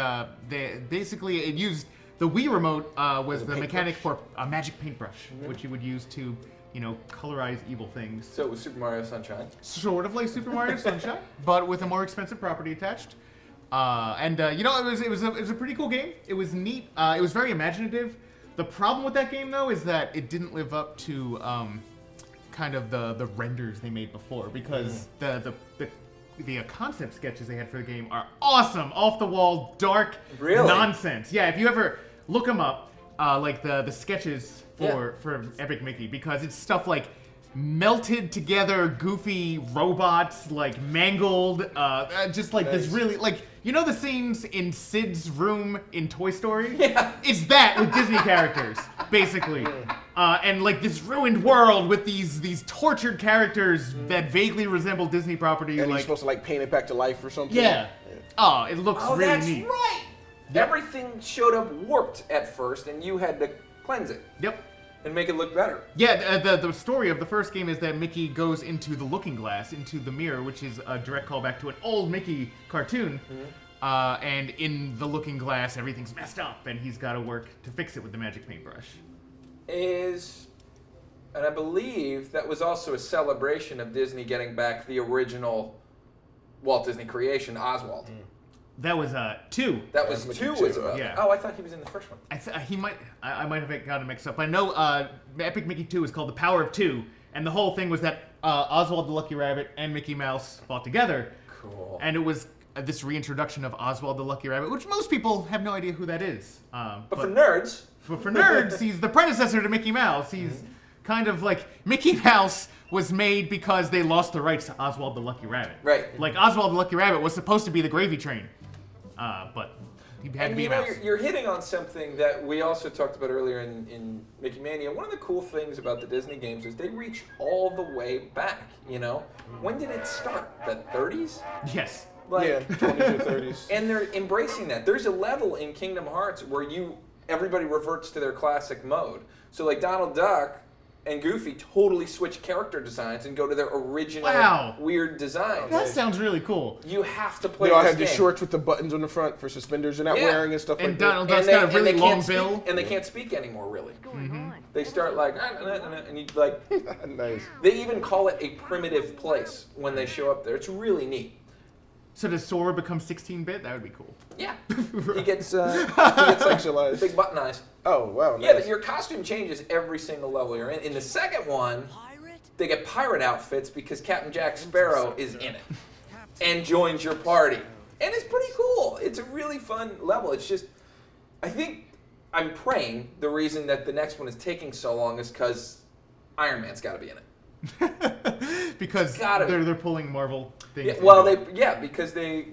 it used the Wii remote was the mechanic for a magic paintbrush, which you would use to, colorize evil things. So it was Super Mario Sunshine. Sort of like Super Mario Sunshine, but with a more expensive property attached. It was a pretty cool game. It was neat. It was very imaginative. The problem with that game, though, is that it didn't live up to kind of the renders they made before, because the concept sketches they had for the game are awesome, off the wall, dark nonsense. Yeah, if you ever look them up, like the sketches for Epic Mickey, because it's stuff like melted together goofy robots, like mangled, just like this really, like, the scenes in Sid's room in Toy Story? Yeah. It's that with Disney characters, basically. And like this ruined world with these tortured characters that vaguely resemble Disney property. And like, you're supposed to paint it back to life or something? Yeah. Oh, it looks really that's neat. right. Yep. Everything showed up warped at first, and you had to cleanse it Yep. and make it look better. Yeah, the story of the first game is that Mickey goes into the looking glass, into the mirror, which is a direct callback to an old Mickey cartoon. And in the looking glass, everything's messed up, and he's got to work to fix it with the magic paintbrush. And I believe that was also a celebration of Disney getting back the original Walt Disney creation, Oswald. That was 2. That was Mickey 2 2, was about. yeah. Oh, I thought he was in the first one. I might have gotten mixed up. I know Epic Mickey 2 is called The Power of 2, and the whole thing was that Oswald the Lucky Rabbit and Mickey Mouse fought together. Cool. And it was this reintroduction of Oswald the Lucky Rabbit, which most people have no idea who that is. But for nerds, for nerds, he's the predecessor to Mickey Mouse. He's kind of like Mickey Mouse was made because they lost the rights to Oswald the Lucky Rabbit. Right. Like Oswald the Lucky Rabbit was supposed to be the gravy train, but he had to be a mouse. You're hitting on something that we also talked about earlier in Mickey Mania. One of the cool things about the Disney games is they reach all the way back, When did it start? The 30s? Yes. Yeah, 20s or 30s. And they're embracing that. There's a level in Kingdom Hearts where everybody reverts to their classic mode. So like Donald Duck and Goofy totally switch character designs and go to their original weird designs. That sounds really cool. You have to play They all this have the game. shorts with the buttons on the front for suspenders they're not wearing and stuff And like Donald that. Duck's got a really long can't bill. speak, and they can't speak anymore, really. Mm-hmm. They start like, and you like, Nice. they even call it a primitive place when they show up there. It's really neat. So does Sora become 16-bit? That would be cool. Yeah. He gets like Sexualized. big button eyes. Oh, wow. Yeah, Nice. but your costume changes every single level you're in. In the second one, they get pirate outfits because Captain Jack Sparrow is in it and joins your party. And it's pretty cool. It's a really fun level. It's just, I'm praying the reason that the next one is taking so long is because Iron Man's got to be in it. because they're pulling Marvel things. Yeah, well, because they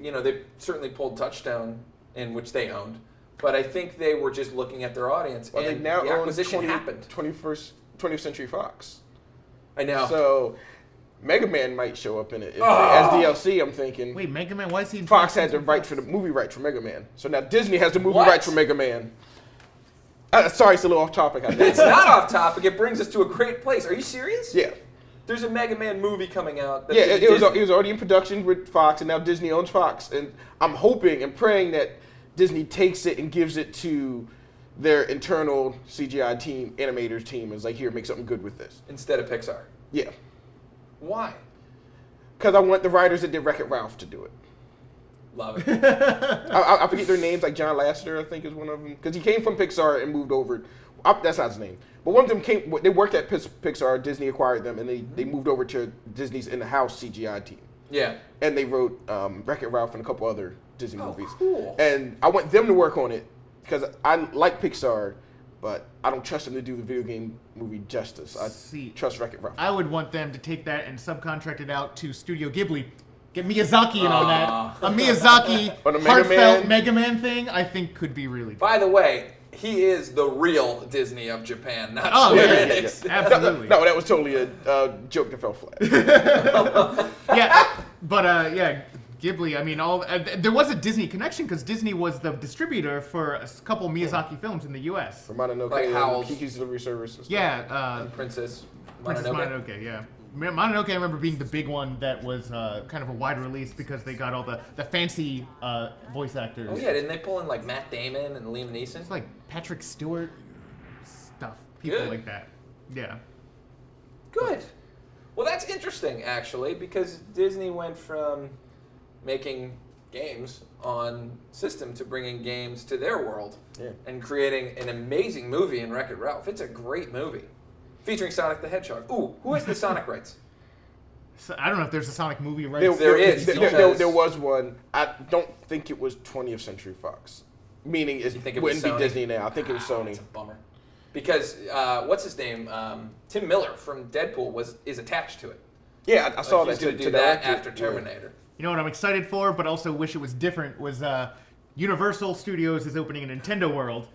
certainly pulled Touchstone, in which they owned, but I think they were just looking at their audience. Well, and they now the acquisition own happened. 20th Century Fox. I know. So Mega Man might show up in it as DLC. I'm thinking. Wait, Mega Man? Why is he? Fox had the rights for the movie rights for Mega Man, so now Disney has the movie What? rights for Mega Man. Sorry, it's a little off topic. It's not off topic. It brings us to a great place. Are you serious? Yeah. There's a Mega Man movie coming out. Yeah, it was already in production with Fox, and now Disney owns Fox. And I'm hoping and praying that Disney takes it and gives it to their internal CGI team, animators team, is like, here, make something good with this. Instead of Pixar. Yeah. Why? Because I want the writers that did Wreck-It Ralph to do it. Love it. I forget their names, like John Lasseter, I think is one of them. Because he came from Pixar and moved over. That's not his name. But one of them they worked at Pixar, Disney acquired them, and they moved over to Disney's in-house CGI team. Yeah. And they wrote Wreck-It Ralph and a couple other Disney movies. Cool. And I want them to work on it because I like Pixar, but I don't trust them to do the video game movie justice. I trust Wreck-It Ralph. I would want them to take that and subcontract it out to Studio Ghibli. Get Miyazaki in on that. A Miyazaki On a heartfelt Mega Man thing, I think could be really good. By the way, he is the real Disney of Japan, not yeah. No, Absolutely. that was totally a joke that fell flat. Yeah, but Ghibli. I mean, there was a Disney connection because Disney was the distributor for a couple Miyazaki films in the U.S. For Mononoke Like and Howl's. Kiki's Delivery Service. And stuff. Yeah, Princess Princess Mononoke. Yeah, Mononoke. I remember being the big one that was kind of a wide release because they got all the fancy voice actors. Oh yeah, didn't they pull in like Matt Damon and Liam Neeson? It's like Patrick Stewart stuff, people Good. like that. Yeah. Good. Well, that's interesting actually, because Disney went from making games on system to bringing games to their world and creating an amazing movie in Wreck-It Ralph. It's a great movie. Featuring Sonic the Hedgehog. Ooh, who has the Sonic rights? So, I don't know if there's a Sonic movie right There is. There was one. I don't think it was 20th Century Fox. Meaning it wouldn't be Disney now. I think it was Sony. That's a bummer. Because, what's his name? Tim Miller from Deadpool is attached to it. Yeah, I saw that. He's going to do that after Terminator. You know what I'm excited for, but also wish it was different, was Universal Studios is opening a Nintendo World.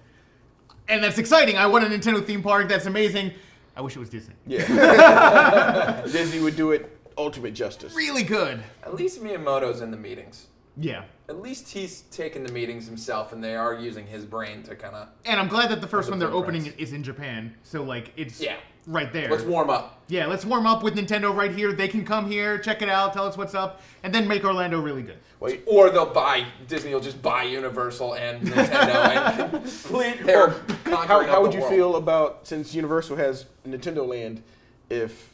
And that's exciting. I want a Nintendo theme park. That's amazing. I wish it was Disney. Yeah. Disney would do it ultimate justice. Really good. At least Miyamoto's in the meetings. Yeah. At least he's taking the meetings himself, and they are using his brain to kind of... And I'm glad that the first one they're blueprints. opening is in Japan. So, like, it's Yeah. right there. Let's warm up. Yeah, let's warm up with Nintendo right here. They can come here, check it out, tell us what's up, and then make Orlando really good. Or Disney will just buy Universal and Nintendo and complete their conquering How of would the you world. feel about, since Universal has Nintendo Land, if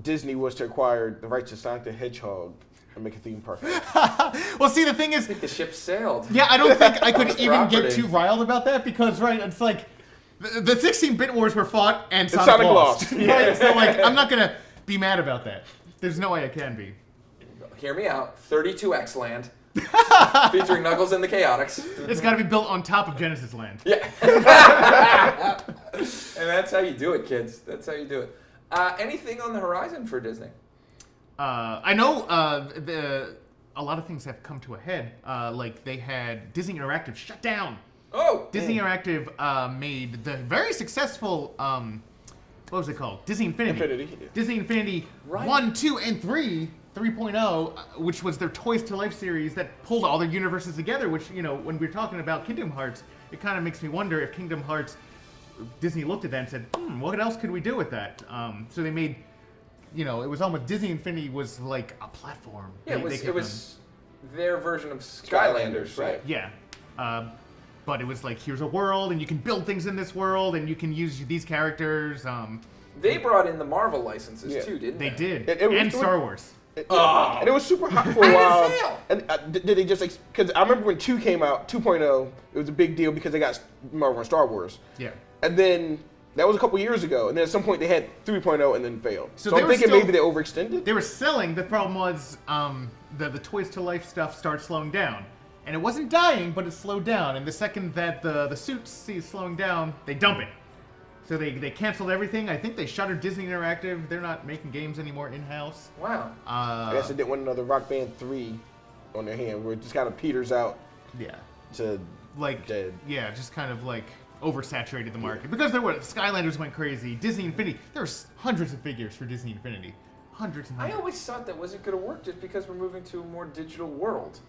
Disney was to acquire the rights to Sonic the Hedgehog and make a theme park? Well, see, the thing is... I think the ship sailed. Yeah, I don't think I could even Property. get too riled about that because, right, it's like the 16-bit wars were fought and Sonic Sonic lost. Right? So, like, I'm not going to be mad about that. There's no way I can be. Hear me out. 32X Land, featuring Knuckles and the Chaotix. It's got to be built on top of Genesis Land. Yeah. And that's how you do it, kids. That's how you do it. Anything on the horizon for Disney? I know a lot of things have come to a head. Like, they had Disney Interactive shut down. Oh! Disney Interactive made the very successful, what was it called? Disney Infinity. Disney Infinity 1, 2, and 3.0, which was their Toys to Life series that pulled all their universes together, which, you know, when we're talking about Kingdom Hearts, it kind of makes me wonder if Kingdom Hearts, Disney looked at that and said, what else could we do with that? So they made, you know, it was almost, Disney Infinity was like a platform. Yeah, it was their version of Skylanders, right? Yeah. But it was like, here's a world, and you can build things in this world, and you can use these characters. They brought in the Marvel licenses too, didn't they? They did. And Star Wars. And it was super hot for a while. fail. And did they just, because I remember when 2 came out, 2.0, it was a big deal because they got Marvel and Star Wars. Yeah. And then that was a couple years ago. And then at some point they had 3.0 and then failed. So they I'm were thinking still- maybe they overextended. They were selling. The problem was the Toys to Life stuff started slowing down. And it wasn't dying, but it slowed down. And the second that the suits see slowing down, they dump it. So they canceled everything. I think they shuttered Disney Interactive. They're not making games anymore in-house. Wow. I guess they didn't want another Rock Band 3 on their hand, where it just kind of peters out. Yeah. To like dead. Yeah, just kind of like oversaturated the market because there were Skylanders went crazy. Disney Infinity. There's hundreds of figures for Disney Infinity. Hundreds and hundreds. I always thought that wasn't going to work just because we're moving to a more digital world.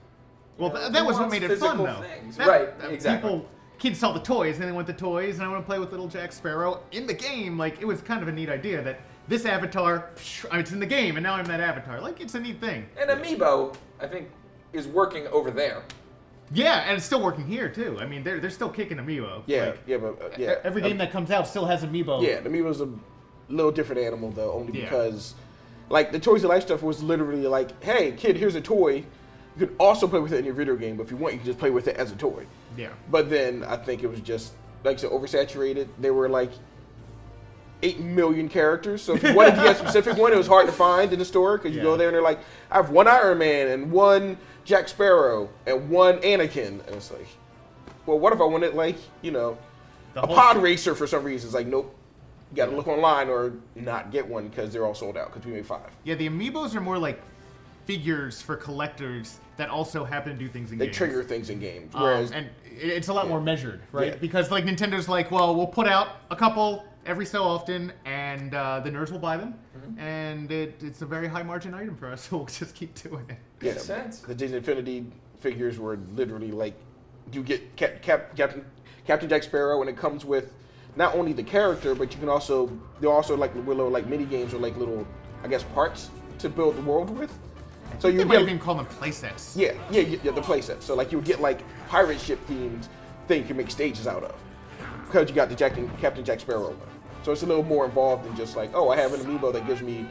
Well, that was what made it fun, though. Right, exactly. Kids saw the toys, and they want the toys, and I want to play with little Jack Sparrow in the game. Like, it was kind of a neat idea that this avatar, it's in the game, and now I'm that avatar. Like, it's a neat thing. And Amiibo, I think, is working over there. Yeah, and it's still working here, too. I mean, they're still kicking Amiibo. Yeah, like, every game that comes out still has Amiibo. Yeah, Amiibo's a little different animal, though, only because, like, the Toys of Life stuff was literally like, hey, kid, here's a toy. You could also play with it in your video game, but if you want, you can just play with it as a toy. Yeah. But then I think it was just, like I said, oversaturated. There were like 8 million characters. So if you wanted to get a specific one, it was hard to find in the store because you go there and they're like, I have one Iron Man and one Jack Sparrow and one Anakin. And it's like, well, what if I wanted, like, you know, a pod racer for some reason? It's like, nope. You got to look online or not get one because they're all sold out because we made 5. Yeah, the Amiibos are more like figures for collectors that also happen to do things in games. They trigger things in games. Whereas, and it's a lot more measured, right? Yeah. Because like Nintendo's like, well, we'll put out a couple every so often, and the nerds will buy them, and it's a very high margin item for us, so we'll just keep doing it. Yeah, Makes sense. The Disney Infinity figures were literally like, you get Captain Jack Sparrow, and it comes with not only the character, but you can also, they're also like little like mini games or like little, I guess, parts to build the world with. So you might even call them playsets. Yeah, the playsets. So like you would get like pirate ship themed thing you can make stages out of, because you got the Captain Jack Sparrow one. So it's a little more involved than just like, oh, I have an amiibo that gives me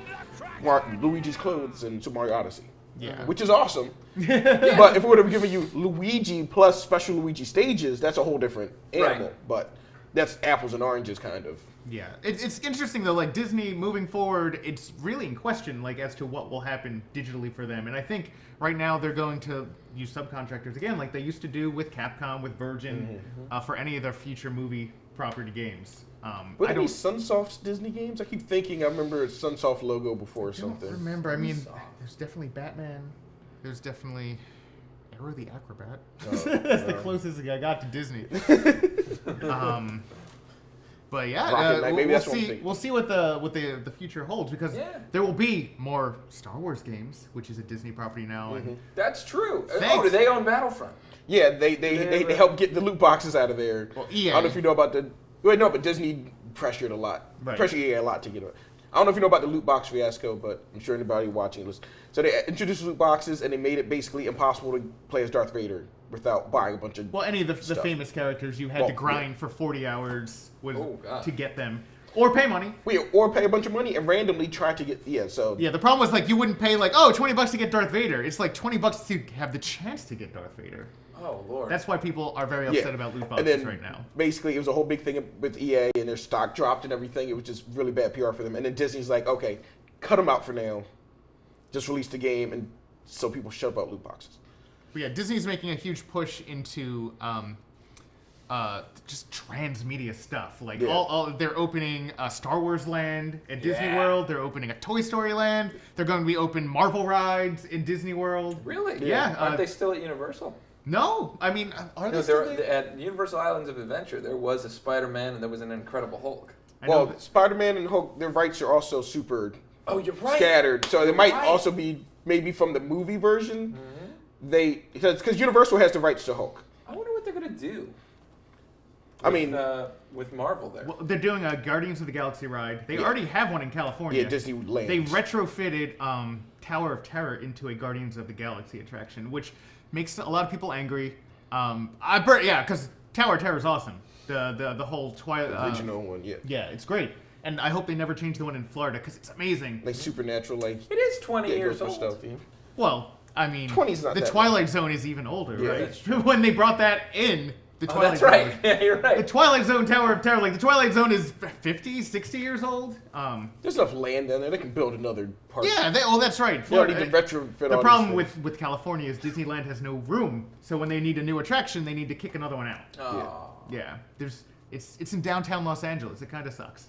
Luigi's clothes in Super Mario Odyssey. Yeah. Which is awesome. But if it would have given you Luigi plus special Luigi stages, that's a whole different animal. Right. But that's apples and oranges kind of. Yeah, it's interesting though. Like Disney moving forward, it's really in question, like as to what will happen digitally for them. And I think right now they're going to use subcontractors again, like they used to do with Capcom, with Virgin, for any of their future movie property games. Would it be Sunsoft's Disney games? I keep thinking I remember a Sunsoft logo before or something. I don't remember. I mean, there's definitely Batman. There's definitely Arrow the Acrobat. That's the closest I got to Disney. But yeah, we'll see what the future holds, because there will be more Star Wars games, which is a Disney property now. And that's true. Thanks. Oh, do they own Battlefront? Yeah, they help get the loot boxes out of there. Well, EA. I don't know if you know about the. Wait, no, but Disney pressured a lot. Right. Pressured EA a lot to get it. I don't know if you know about the loot box fiasco, but I'm sure anybody watching this. So they introduced loot boxes, and they made it basically impossible to play as Darth Vader without buying a bunch of any of the famous characters, you had to grind for 40 hours to get them, or pay money. Or pay a bunch of money and randomly try to get the problem was like you wouldn't pay like $20 to get Darth Vader. It's like $20 to have the chance to get Darth Vader. Oh Lord. That's why people are very upset about loot boxes then, right now. Basically, it was a whole big thing with EA, and their stock dropped and everything. It was just really bad PR for them. And then Disney's like, okay, cut them out for now. Just release the game, and so people shut up about loot boxes. But yeah, Disney's making a huge push into just transmedia stuff. Like they're opening Star Wars Land at Disney World. They're opening a Toy Story Land. They're going to be open Marvel rides in Disney World. Really? Yeah. Aren't they still at Universal? No, I mean, are they still there? At Universal Islands of Adventure, there was a Spider-Man and there was an Incredible Hulk. Well, Spider-Man and Hulk, their rights are also super you're right. scattered. So they might also be maybe from the movie version. Because Universal has the rights to Hulk. I wonder what they're going to do. With Marvel there. Well, they're doing a Guardians of the Galaxy ride. They already have one in California. Yeah, Disneyland. They retrofitted Tower of Terror into a Guardians of the Galaxy attraction, which makes a lot of people angry. Because Tower of Terror is awesome. The whole Twilight original one, yeah, it's great. And I hope they never change the one in Florida, because it's amazing. Like supernatural, like it is 20 years old. Stuff, Well, I mean, 20's not the that Twilight Zone is even older, Yeah, right? that's true. When they brought that in, the Twilight that's Zone. right. Yeah, you're right. The Twilight Zone Tower of Terror, like the Twilight Zone is 50, 60 years old. There's enough land down there. They can build another park. Yeah, that's right. They don't need to retrofit the all problem these things. with California is Disneyland has no room. So when they need a new attraction, they need to kick another one out. Oh. Yeah, there's It's in downtown Los Angeles. It kind of sucks.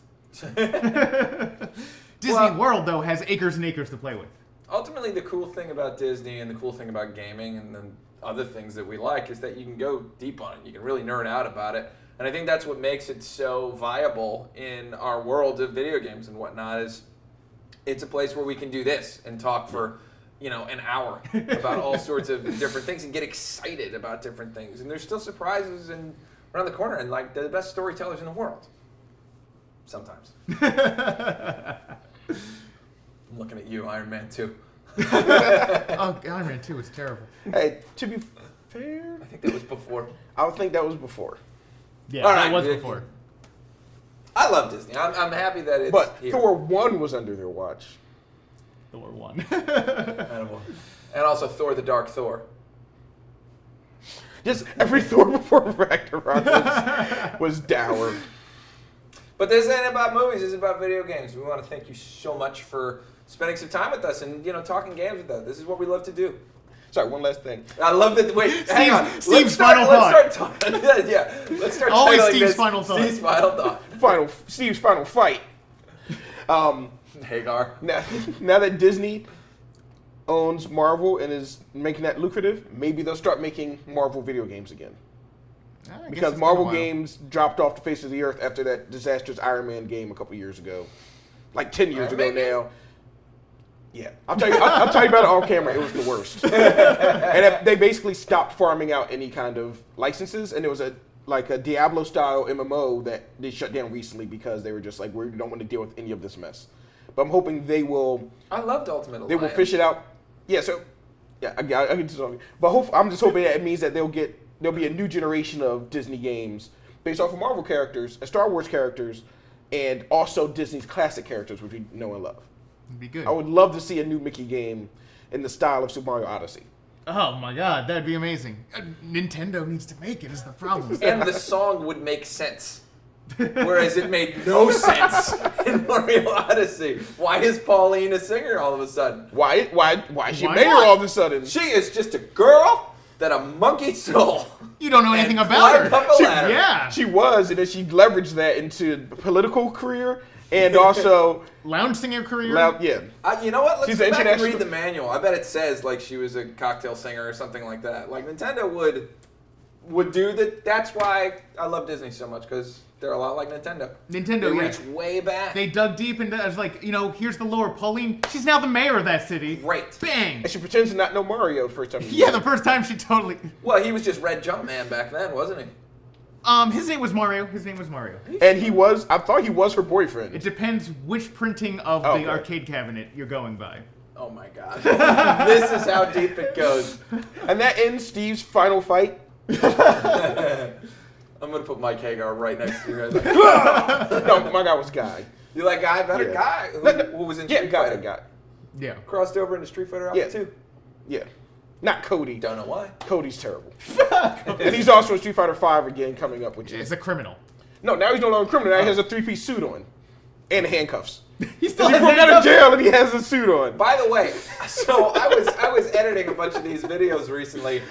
Disney World, though, has acres and acres to play with. Ultimately, the cool thing about Disney and the cool thing about gaming and then other things that we like is that you can go deep on it. You can really nerd out about it. And I think that's what makes it so viable in our world of video games and whatnot is it's a place where we can do this and talk for, an hour about all sorts of different things and get excited about different things. And there's still surprises around the corner and like they're the best storytellers in the world. Sometimes. I'm looking at you, Iron Man 2. Oh, Iron Man 2 was terrible. Hey, to be fair, I think that was before. I would think that was before. Yeah, All that right, was before. I love Disney. I'm happy that it's But here. Thor 1 was under their watch. Thor 1. And also Thor the Dark Thor. Just every Thor before Ragnarok was dour. But this ain't about movies, this is about video games. We want to thank you so much for spending some time with us and talking games with us. This is what we love to do. Sorry, one last thing. I love that. Wait, hang on. Steve's final thought. Let's start talking. Yeah, let's start Always titling Steve's this final thought. Steve's final thought. Steve's final fight. Hagar. Now that Disney owns Marvel and is making that lucrative, maybe they'll start making Marvel video games again. Because Marvel games dropped off the face of the earth after that disastrous Iron Man game a couple years ago. Like 10 years ago now. Yeah. I'll tell you about it on camera. It was the worst. And they basically stopped farming out any kind of licenses, and it was a Diablo-style MMO that they shut down recently because they were just like, we don't want to deal with any of this mess. But I'm hoping they will... I loved Ultimate Alliance. They will fish it out. Yeah, so... Yeah, I can just... But I'm just hoping that it means that there'll be a new generation of Disney games based off of Marvel characters, and Star Wars characters, and also Disney's classic characters, which we know and love. It'd be good. I would love to see a new Mickey game in the style of Super Mario Odyssey. Oh my god, that'd be amazing. Nintendo needs to make it, is the problem. And the song would make sense. Whereas it made no sense in Mario Odyssey. Why is Pauline a singer all of a sudden? Why is she Why mayor not? all of a sudden? She is just a girl that a monkey stole. You don't know anything and about climbed up her. a ladder. Yeah. She was, and then she leveraged that into a political career and also... Lounge singer career? Yeah. You know what? Let's She's go back and international- read the manual. I bet it says like she was a cocktail singer or something like that. Like Nintendo would do that. That's why I love Disney so much because they're a lot like Nintendo. Nintendo, They yeah. reach way back. They dug deep into it. I was like, here's the lore. Pauline, she's now the mayor of that city. Great. Bang! And she pretends to not know Mario the first time. Yeah, the first time she totally... Well, he was just Red Jumpman back then, wasn't he? His name was Mario. And I thought he was her boyfriend. It depends which printing of Okay. the arcade cabinet you're going by. Oh my God. This is how deep it goes. And that ends Steve's final fight. I'm going to put Mike Hagar right next to you guys. Like, No, my guy was Guy. you like Guy better? Yeah. Guy? No, no. Who was in Yeah, Street Guy. Fighter? Yeah. Crossed over into Street Fighter Yeah. Alpha 2. Yeah. Not Cody. Don't know why. Cody's terrible. And he's also in Street Fighter 5 again coming up, which It's is... a criminal. No, now he's no longer a criminal. Now he has a three-piece suit on. And handcuffs. He still He has broke out of handcuffs. jail and he has a suit on. By the way, so I was editing a bunch of these videos recently,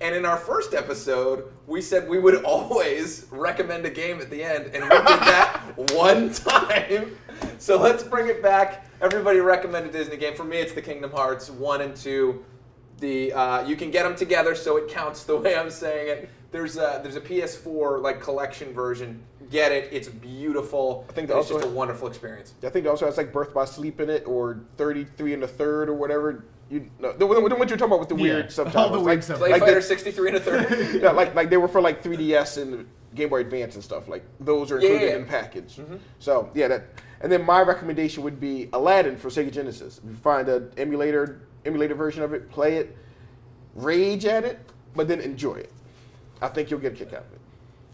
and in our first episode, we said we would always recommend a game at the end, and we did that one time. So let's bring it back. Everybody recommend a Disney game. For me, it's the Kingdom Hearts 1 and 2. You can get them together, so it counts the way I'm saying it. There's a PS4 like collection version. Get it. It's beautiful. I think it's also just a wonderful experience. I think it also has like Birth by Sleep in it or 33 and a Third or whatever. The one you're talking about with the weird subtitles. all the weird like, subtitles. Play like Fighter the- 63 and a third. Yeah, like they were for like 3DS and Game Boy Advance and stuff. Like those are included Yeah. in the package. So yeah, that. And then my recommendation would be Aladdin for Sega Genesis. If you find an emulator version of it, play it, rage at it, but then enjoy it. I think you'll get a kick out of it.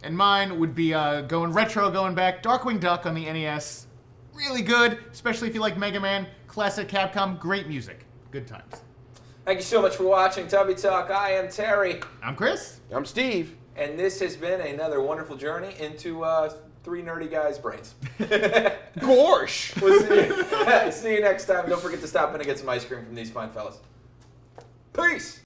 And mine would be going retro, going back. Darkwing Duck on the NES. Really good, especially if you like Mega Man. Classic Capcom, great music. Good times. Thank you so much for watching Tubby Talk. I am Terry, I'm Chris. I'm Steve. and this has been another wonderful journey into three nerdy guys' brains. Gorsh. We'll see you next time. Don't forget to stop in and get some ice cream from these fine fellas. Peace!